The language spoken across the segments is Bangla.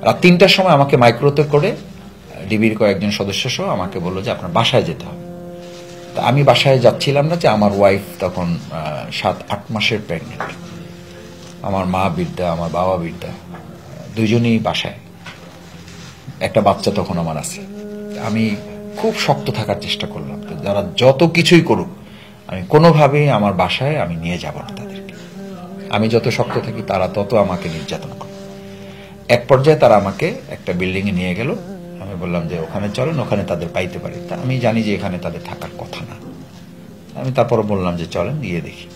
রাত ৩টার সময় আমাকে মাইক্রোতে করে ডিবির কয়েকজন সদস্য সহ আমাকে বললো যে আপনার বাসায় যেতে হবে। তা আমি বাসায় যাচ্ছিলাম না, যে আমার ওয়াইফ তখন ৭-৮ মাসের প্রেগনেন্ট, আমার মা বৃদ্ধা, আমার বাবা বৃদ্ধা, দুজনেই বাসায়, একটা বাচ্চা তখন আমার আছে। আমি খুব শক্ত থাকার চেষ্টা করলাম, যারা যত কিছুই করুক আমি কোনোভাবেই আমার বাসায় আমি নিয়ে যাব না তাদেরকে। আমি যত শক্ত থাকি তারা তত আমাকে নির্যাতন করে। এক পর্যায়ে তারা আমাকে একটা বিল্ডিং এ নিয়ে গেল। আমি বললাম যে ওখানে চলেন, ওখানে তাদের পাইতে পারি। তা আমি জানি যে এখানে তাদের থাকার কথা না। আমি তারপরে বললাম যে চলেন গিয়ে দেখি।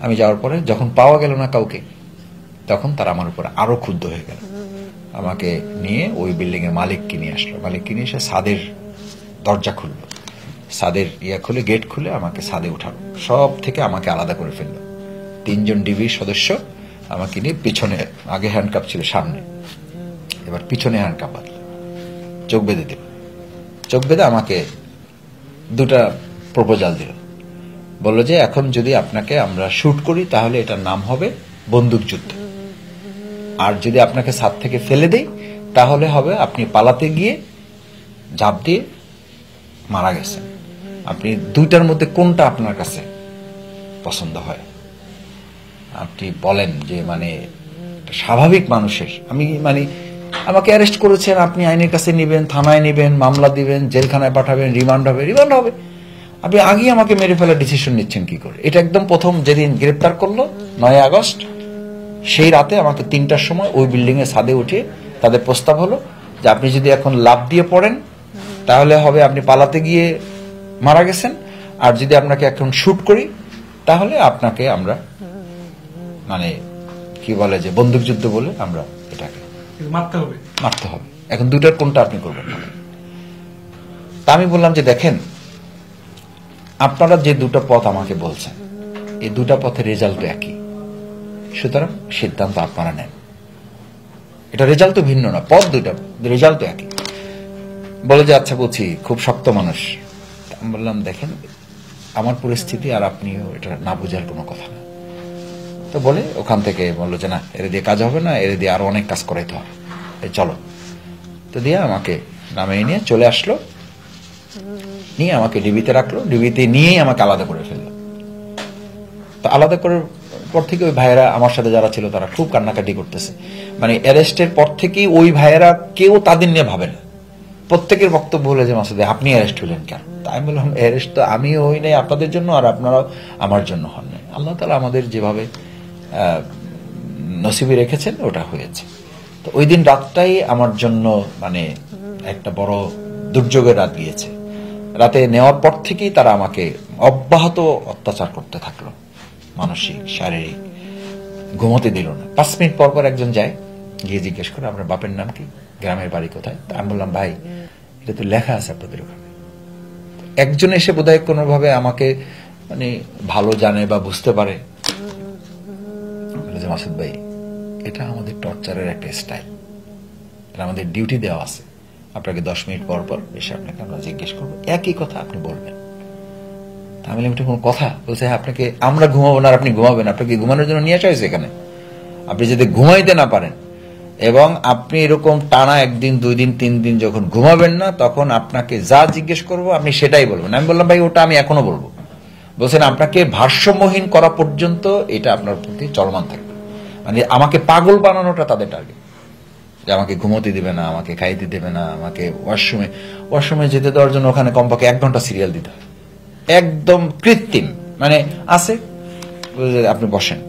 আমি যাওয়ার পরে যখন পাওয়া গেল না কাউকে, তখন তারা আমার উপরে আরো ক্ষুব্ধ হয়ে গেল। আমাকে নিয়ে ওই বিল্ডিং এর মালিককে নিয়ে আসলো। মালিককে নিয়ে এসে ছাদের দরজা খুললো, ছাদের খুলে গেট খুলে আমাকে ছাদে উঠালো, সব থেকে আমাকে আলাদা করে ফেললো। ৩ জন ডিবি সদস্য আমাকে নিয়ে পিছনে, আগে হ্যান্ডকাপ ছিল সামনে, এবার পিছনে হ্যান্ডকাপ বাঁধলো, চোখ বেঁধে দিল। চোখ বেঁধে আমাকে 2টা প্রপোজাল দিল। বললো যে এখন যদি আপনাকে আমরা শুট করি তাহলে এটার নাম হবে বন্দুকযুদ্ধ, আর যদি আপনাকে ছাদ থেকে ফেলে দেই তাহলে হবে আপনি পালাতে গিয়ে ঝাঁপ দিয়ে মারা গেছেন। আপনি 2টার মধ্যে কোনটা আপনার কাছে পছন্দ হয়? আপনি বলেন যে মানে স্বাভাবিক মানুষের, আমি মানে আমাকে অ্যারেস্ট করেছেন, আপনি আইনের কাছে নেবেন, থানায় নেবেন, মামলা দিবেন, জেলখানায় পাঠাবেন, রিমান্ড হবে। আপনি আগেই আমাকে মেরে ফেলার ডিসিশন নিচ্ছেন কি করে? এটা একদম প্রথম যেদিন গ্রেপ্তার করলো 9 আগস্ট, সেই রাতে আমাকে 3টার সময় ওই বিল্ডিং এর ছাদে উঠে তাদের প্রস্তাব হলো যে আপনি যদি এখন লাফ দিয়ে পড়েন তাহলে হবে আপনি পালাতে গিয়ে মারা গেছেন, আর যদি আপনাকে এখন শুট করি তাহলে আপনাকে আমরা মানে কি বলে যে বন্দুকযুদ্ধ বলে আমরা এটাকে মারতে হবে। এখন 2টার কোনটা আপনি করবেন? তা আমি বললাম যে দেখেন, আপনারা যে 2টা পথ আমাকে বলছেন, এই 2টা পথের রেজাল্ট একই, সুতরাং সিদ্ধান্ত আপনারা নেন। এটা রেজাল্ট তো ভিন্ন না, পথ 2টা, রেজাল্ট তো একই। বলে যে আচ্ছা বলছি, খুব শক্ত মানুষ। আমি বললাম দেখেন আমার পরিস্থিতি আর আপনিও এটা না বোঝার কোনো কথা না। তো বলে ওখান থেকে বললো যে না, এর দিয়ে কাজ হবে না, এর দিয়ে আরো অনেক কাজ করাইতে হবে, চলো। তো দিয়ে আমাকে নামিয়ে নিয়ে চলে আসলো, নিয়ে আমাকে ডিবিতে রাখলো, ডিবিতে নিয়েই আমাকে আলাদা করে ফেললো। তো আলাদা করার পর থেকে ওই ভাইয়েরা আমার সাথে যারা ছিল তারা খুব কান্নাকাটি করতেছে। মানে অ্যারেস্টের পর থেকেই ওই ভাইয়েরা কেউ তাদের নিয়ে ভাবে না, প্রত্যেকের বক্তব্য হলো যে মাসুদ আপনি অ্যারেস্ট হলেন কেন? তাই আমি বললাম অ্যারেস্ট তো আমিও হই নাই আপনাদের জন্য, আর আপনারাও আমার জন্য হন নাই। আল্লাহ তাআলা আমাদের যেভাবে নসিবে রেখেছেন ওটা হয়েছে। তো ওই দিন রাতটাই আমার জন্য মানে একটা বড় দুর্যোগের রাত গিয়েছে। রাতে নেওয়ার পর থেকেই তারা আমাকে অব্যাহত অত্যাচার করতে থাকলো, মানসিক শারীরিক, ঘুমোতে দিল না। 5 মিনিট পর পর একজন যায়, গিয়ে জিজ্ঞেস করে আপনার বাপের নাম কি, গ্রামের বাড়ি কোথায়? আমি বললাম ভাই এটা তো লেখা আছে আপনাদের ওখানে। একজন এসে বোধহয় কোনোভাবে আমাকে মানে ভালো জানে বা বুঝতে পারে, মাসুদ ভাই এটা আমাদের টর্চারের একটা স্টাইল, এটা আমাদের ডিউটি দেওয়া আছে, আপনাকে 10 মিনিট পর পর এসে আপনাকে আমরা জিজ্ঞেস করবো, একই কথা আপনি বলবেন। আমি বললাম এটা কোনো কথা? বলছে হ্যাঁ, আপনাকে আমরা ঘুমাবো না আর আপনি ঘুমাবেন, আপনাকে ঘুমানোর জন্য নিয়ে আসা হয়েছে এখানে। আপনি যদি ঘুমাইতে না পারেন এবং আপনি এরকম টানা 1 দিন 2 দিন 3 দিন যখন ঘুমাবেন না, তখন আপনাকে যা জিজ্ঞেস করবো আপনি সেটাই বলবেন। আমি বললাম ভাই ওটা আমি এখনো বলবো। বলছেন আপনাকে ভারসাম্যহীন করা পর্যন্ত এটা আপনার প্রতি চলমান থাকবে। মানে আমাকে পাগল বানানোটা তাদের টার্গেট, যে আমাকে ঘুমোতে দিবে না, আমাকে খাইতে দেবে না, আমাকে ওয়াশরুমে যেতে দেওয়ার জন্য ওখানে কমপক্ষে 1 ঘন্টা সিরিয়াল দিতে হয়, একদম কৃত্রিম। মানে আছে আপনি বসেন,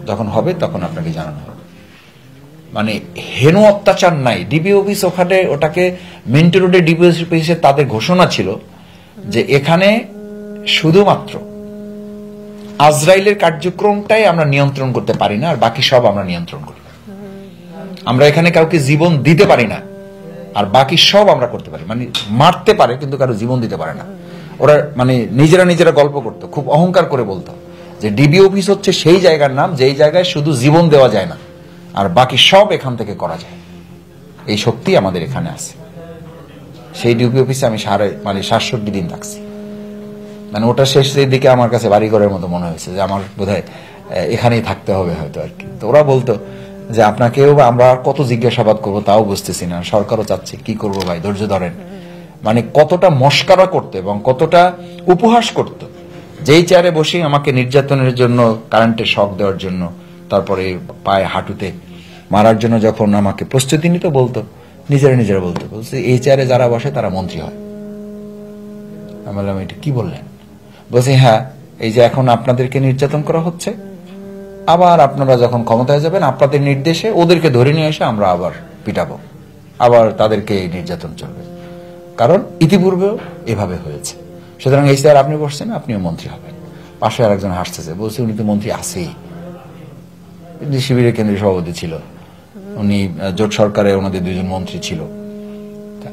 যখন হবে তখন আপনাকে জানানো হবে। মানে হেন অত্যাচার নাই। ডিবি অফিস ওখানে, ওটাকে মিন্টো রোডে ডিবি অফিসে তাদের ঘোষণা ছিল যে এখানে শুধুমাত্র আজরাইলের কার্যক্রমটাই আমরা নিয়ন্ত্রণ করতে পারি না, আর বাকি সব আমরা নিয়ন্ত্রণ করি। আমরা এখানে কাউকে জীবন দিতে পারি না, আর বাকি সব আমরা করতে পারি। মানে মারতে পারে কিন্তু কারো জীবন দিতে পারে না। ওরা মানে নিজেরা গল্প করতো, খুব অহংকার করে বলতো যে ডিবি অফিস হচ্ছে সেই জায়গার নাম যেই জায়গায় শুধু জীবন দেওয়া যায় না, আর বাকি সব এখান থেকে করা যায়। এই শক্তি আমাদের এখানে আছে। সেই ডিবি অফিসে আমি 67 দিন থাকছি। মানে ওটা শেষের দিকে আমার কাছে বাড়িঘরের মতো মনে হয়েছে, যে আমার বোধহয় এখানেই থাকতে হবে হয়তো আর কি। তো ওরা বলতো যে আপনাকেও আমরা আর কত জিজ্ঞাসাবাদ করবো তাও বুঝতেছি না, সরকারও চাচ্ছে, কি করবো ভাই ধৈর্য ধরেন। মানে কতটা মস্কারা করতো এবং কতটা উপহাস করতো। যেই চেয়ারে বসে আমাকে নির্যাতনের জন্য, কারেন্টের শক দেওয়ার জন্য, তারপরে পায়ে হাঁটুতে মারার জন্য যখন আমাকে প্রস্তুতি নিতে বলতো, নিজেরা বলতো এই চেয়ারে যারা বসে তারা মন্ত্রী হয়। আমি বললাম এটা কি বললেন? বলছি হ্যাঁ, এই যে এখন আপনাদেরকে নির্যাতন করা হচ্ছে, আবার আপনারা যখন ক্ষমতায় যাবেন আপনাদের নির্দেশে ওদেরকে ধরে নিয়ে এসে আমরা আবার পিটাবো, আবার তাদেরকে নির্যাতন চলবে, কারণ ইতিপূর্বেও এভাবে হয়েছে। সুতরাং এই চেয়ার আপনি বসছেন, আপনিও মন্ত্রী হবেন। পাশে আর একজন হাসতেছে, বলছে উনি তো মন্ত্রী আছেই, শিবিরের কেন্দ্রীয় সভাপতি ছিল উনি, জোট সরকারে ওনাদের দুইজন মন্ত্রী ছিল।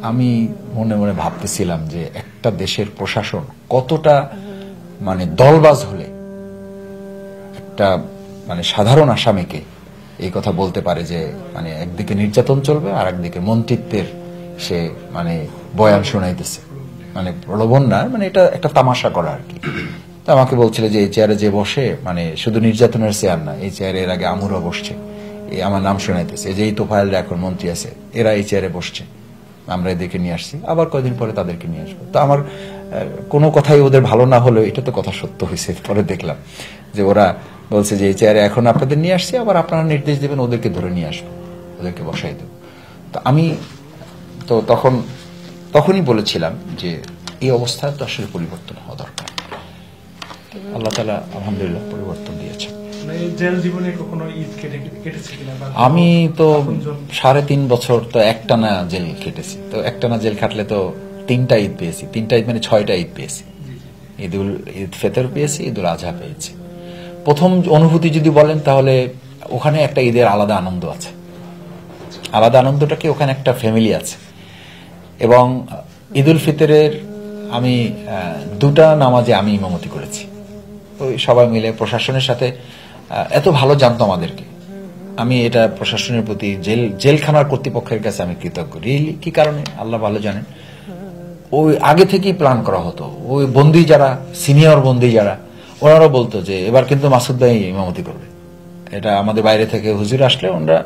আমি মনে মনে ভাবতেছিলাম যে একটা দেশের প্রশাসন কতটা মানে দলবাজ হলে একটা মানে সাধারণ আসামিকে এই কথা বলতে পারে যে মানে একদিকে নির্যাতন চলবে আর একদিকে মন্ত্রিত্বের সে মানে বয়ান শোনাইতেছে, মানে প্রলোভন না, মানে এটা একটা তামাশা করা আর কি। তো আমাকে বলছিল যে এই চেয়ারে যে বসে মানে শুধু নির্যাতনের চেয়ার না, এই চেয়ারে এর আগে আমুরা বসছে, এই আমার নাম শোনাইতেছে, যে এই তোফায়েলরা এখন মন্ত্রী আছে, এরা এই চেয়ারে বসছে, আমরা এদেরকে নিয়ে আসছি, আবার কয়দিন পরে তাদেরকে নিয়ে আসবো। তো আমার কোনো কথাই ওদের ভালো না হলেও এটা তো কথা সত্য হয়েছে। পরে দেখলাম যে ওরা বলছে যে এই চেয়ারে এখন আপনাদের নিয়ে আসছি, আবার আপনারা নির্দেশ দেবেন ওদেরকে ধরে নিয়ে আসবো, ওদেরকে বসাই দেবো। তো আমি তো তখনই বলেছিলাম যে এই অবস্থা তো আসলে পরিবর্তন হওয়া দরকার। আল্লাহ তাআলা আলহামদুলিল্লাহ পরিবর্তন দিয়েছে। জেল জীবনে কখনো ঈদ কেটেছে কিনা? আমি তো 3.5 বছর তো একটানা জেল কেটেছি। তো একটানা জেল কাটলে তো 3টা ঈদ পেয়েছি, 3টা ঈদ মানে 6টা ঈদ পেয়েছি। ঈদ ফিতর পেয়েছি, ঈদুল আজহা পেয়েছি। প্রথম অনুভূতি যদি বলেন তাহলে ওখানে একটা ঈদের আলাদা আনন্দ আছে। আলাদা আনন্দটা কি, ওখানে একটা ফ্যামিলি আছে। এবং ঈদুল ফিতরের আমি 2টা নামাজে আমি ইমামতি করেছি। ওই সবাই মিলে প্রশাসনের সাথে এত ভালো জানতো আমাদেরকে। আমি এটা প্রশাসনের প্রতি, জেলখানার কর্তৃপক্ষের কাছে আমি কৃতজ্ঞ। রিয়েলি কি কারণে আল্লাহ ভালো জানেন। ওই আগে থেকেই প্ল্যান করা হতো। ওই বন্দী যারা, সিনিয়র বন্দী যারা, ওনারা বলতো যে এবার কিন্তু মাসুদ ভাই ইমামতি করবে। এটা আমাদের বাইরে থেকে হুজুর আসলে ওনারা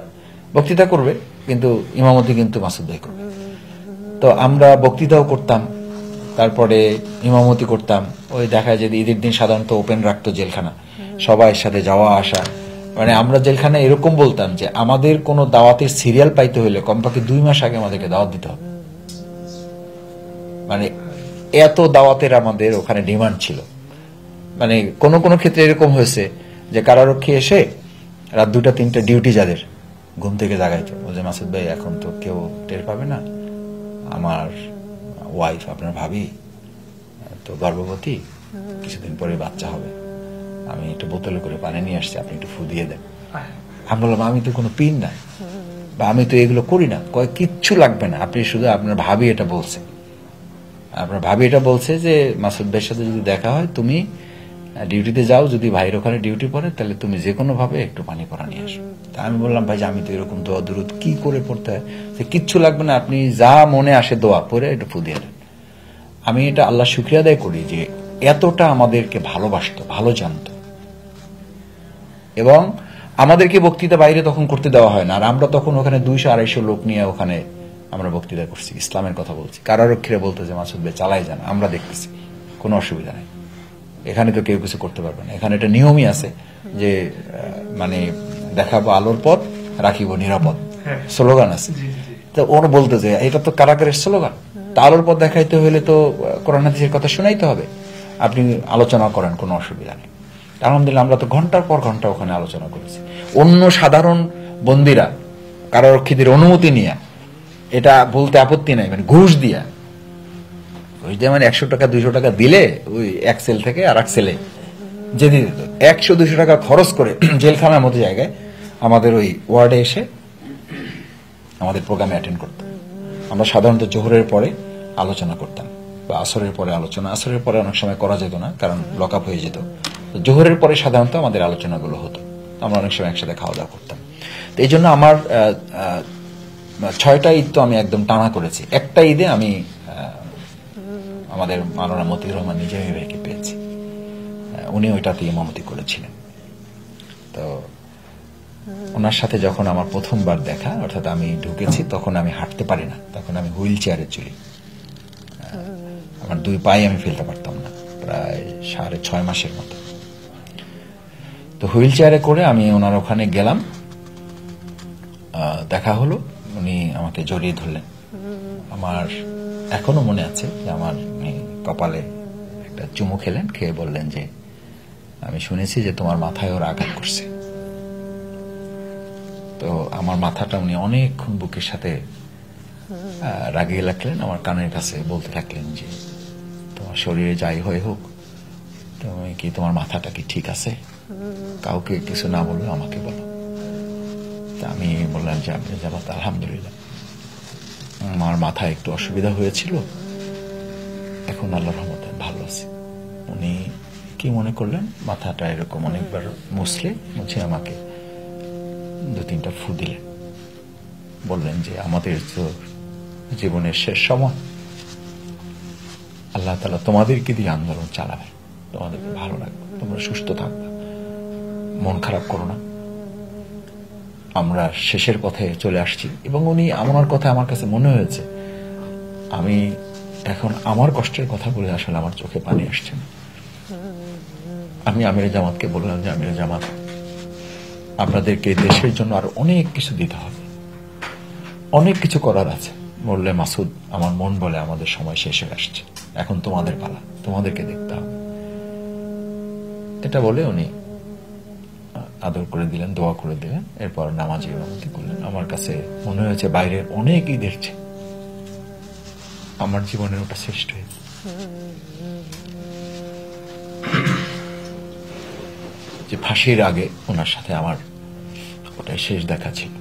বক্তৃতা করবে, কিন্তু ইমামতি কিন্তু মাসুদ ভাই করবে। তো আমরা বক্তৃতাও করতাম, তারপরে ইমামতি করতাম। ওই দেখা যায় যে ঈদের দিন সাধারণত ওপেন রাখতো জেলখানা, সবাই সাথে যাওয়া আসা। মানে আমরা জেলখানায় এরকম বলতাম যে আমাদের কোনো দাওয়াতের সিরিয়াল পাইতে হলে কমপক্ষে 2 মাস আগে আমাদেরকে দাওয়াত দিতে হবে। মানে এত দাওয়াতের আমাদের ওখানে ডিমান্ড ছিল। মানে কোন কোন ক্ষেত্রে এরকম হয়েছে যে কারারক্ষী এসে রাত 2টা 3টা ডিউটি যাদের ঘুম থেকে জাগাইতো, যে মাসুদ ভাই এখন তো কেউ টের পাবে না, আমার ওয়াইফ আপনার ভাবি তো গর্ভবতী, কিছুদিন পরে বাচ্চা হবে, আমি একটু বোতলে করে পানি নিয়ে আসছি, আপনি একটু ফু দিয়ে দেন। আমি বললাম আমি তো কোনো পিন নাই, বা আমি তো এগুলো করি না। কয় কিচ্ছু লাগবে না, আপনি শুধু আপনার ভাবি এটা বলছে, আপনার ভাবি এটা বলছে যে মাসুদ ভাইয়ের সাথে যদি দেখা হয় তুমি ডিউটিতে যাও, যদি ভাইয়ের ওখানে ডিউটি পড়ে তাহলে তুমি যে কোনো ভাবে একটু পানি পড়া নিয়ে আসো। তা আমি বললাম ভাই আমি তো এরকম দোয়া দুরুদ কি করে পড়তে হয়, কিচ্ছু লাগবে না, আপনি যা মনে আসে দোয়া পড়ে একটু ফু দিয়ে দেন। আমি এটা আল্লাহ শুকরিয়া আদায় করি যে এতটা আমাদেরকে ভালোবাসতো, ভালো জানতো। এবং আমাদেরকে বক্তৃতা বাইরে তখন করতে দেওয়া হয় না, আর আমরা তখন ওখানে 200-250 লোক নিয়ে ওখানে আমরা বক্তৃতা করছি, ইসলামের কথা বলছি। কারারক্ষীরা বলতো যে মাসুদ ভাই চালাই যান, আমরা দেখতেছি, কোনো অসুবিধা নেই, এখানে তো কেউ কিছু করতে পারবে না। এখানে একটা নিয়মই আছে যে মানে দেখাবো আলোর পথ, রাখিব নিরাপদ, স্লোগান আছে। তো ওরা বলতো যে এটা তো কারাগারের স্লোগান, তা আলোর পথ দেখাইতে হলে তো কোরআন হাদিসের কথা শোনাইতে হবে, আপনি আলোচনা করেন, কোনো অসুবিধা নেই। আলহামদুলিল্লাহ আমরা তো ঘন্টার পর ঘন্টা ওখানে আলোচনা করেছি। অন্য সাধারণ বন্দীরা কারারক্ষীদের অনুমতি নিয়ে, এটা বলতে আপত্তি নাই, মানে ঘুষ দিয়া, মানে 100 টাকা 200 টাকা দিলে ওই এক সেল থেকে আর এক সেলে যেতে দিত। 100-200 টাকা খরচ করে জেলখানার মতো জায়গায় আমাদের ওই ওয়ার্ডে এসে আমাদের প্রোগ্রামে অ্যাটেন্ড করতাম। আমরা সাধারণত জোহরের পরে আলোচনা করতাম, বা আসরের পরে আলোচনা। আসরের পরে অনেক সময় করা যেত না, কারণ লক আপ হয়ে যেত। জোহরের পরে সাধারণত আমাদের আলোচনাগুলো হতো, আমরা অনেক সময় একসাথে খাওয়া দাওয়া করতাম। তো এই জন্য আমার 6টা ঈদ তো আমি একদম টানা করেছি। একটা ঈদে আমি আমাদের মাওলানা মতিউর রহমান নিজামী ভাইকে পেয়েছি, উনি ওইটাতে ইমামতি করেছিলেন। তো ওনার সাথে যখন আমার প্রথমবার দেখা, অর্থাৎ আমি ঢুকেছি, তখন আমি হাঁটতে পারি না, তখন আমি হুইল চেয়ারে চলি। আমার 2 পায়ে আমি ফেলতে পারতাম না, প্রায় 6.5 মাসের মতো। তো হুইল চেয়ারে করে আমি ওনার ওখানে গেলাম, দেখা হলো, উনি আমাকে জড়িয়ে ধরলেন। আমার এখনো মনে আছে যে আমার কপালে একটা চুমু খেলেন, খেয়ে বললেন যে আমি শুনেছি যে তোমার মাথায় ওর আঘাত করছে। তো আমার মাথাটা উনি অনেকক্ষণ বুকের সাথে রাগিয়ে রাখলেন, আমার কানের কাছে বলতে থাকলেন যে তোমার শরীরে যাই হয়ে হোক, তুমি কি, তোমার মাথাটা কি ঠিক আছে? কাউকে কিছু না বললে আমাকে বলো। তা আমি বললাম যে আমি জামাত আলহামদুলিল্লাহ, আমার মাথায় একটু অসুবিধা হয়েছিল, এখন আল্লাহর রহমতে ভালো আছে। উনি কি মনে করলেন, মাথাটা এরকম অনেকবার মুছে আমাকে 2-3টা ফু দিলেন, বললেন যে আমাদের তো জীবনের শেষ সময়, আল্লাহ তাআলা তোমাদেরকে দিয়ে আন্দোলন চালাবে, তোমাদেরকে ভালো রাখবে, তোমরা সুস্থ থাকবে, মন খারাপ করো না, আমরা শেষের পথে চলে আসছি। এবং উনি আমার কথা, আমার কাছে মনে হয়েছে আমি এখন আমার কষ্টের কথা বলে আসলে আমার চোখে পানি আসছে না। আমি আমিরে জামাতকে বললাম যে আমিরে জামাত, আপনাদেরকে দেশের জন্য আরো অনেক কিছু দিতে হবে, অনেক কিছু করার আছে। বললে মাসুদ, আমার মন বলে আমাদের সময় শেষ হয়ে আসছে, এখন তোমাদের পালা, তোমাদেরকে দেখতে হবে। এটা বলে উনি আদর করে দিলেন, দোয়া করে দিলেন, এরপর নামাজে ইমামতি করলেন। আমার কাছে মনে হয়েছে বাইরের অনেক ঈদের চেয়ে আমার জীবনের ওটা শ্রেষ্ঠ ঈদ। যে ফাঁসির আগে ওনার সাথে আমার ওটাই শেষ দেখা ছিল।